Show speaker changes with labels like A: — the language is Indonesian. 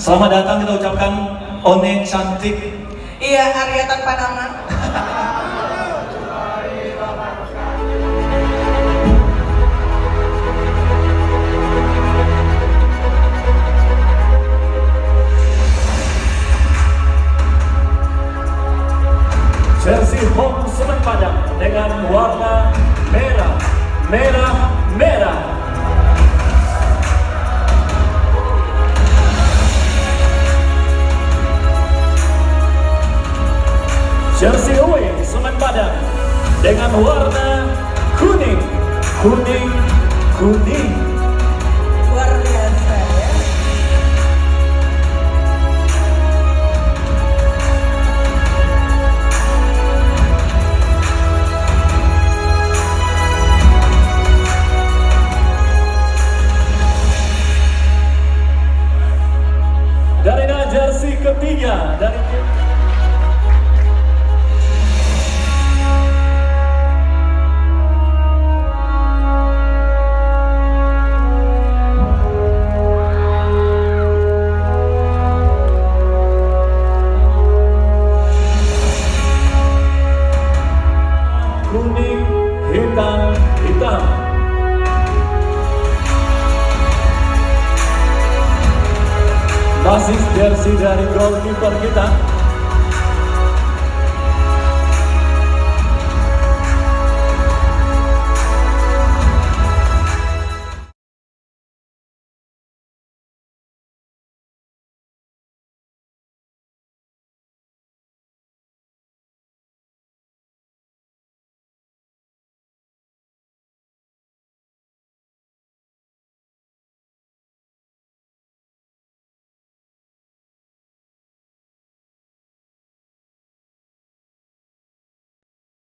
A: Selamat datang kita ucapkan One cantik.
B: Iya, Arya tanpa nama.
C: Jersey home Semen Padang dengan warna merah, merah, merah. Jersey away Semen Padang dengan warna kuning, kuning, kuning.
B: Luar biasa ya.
C: Dari jersey ketiga dari kuning, hitam, hitam. Masih jersey dari goalkeeper kita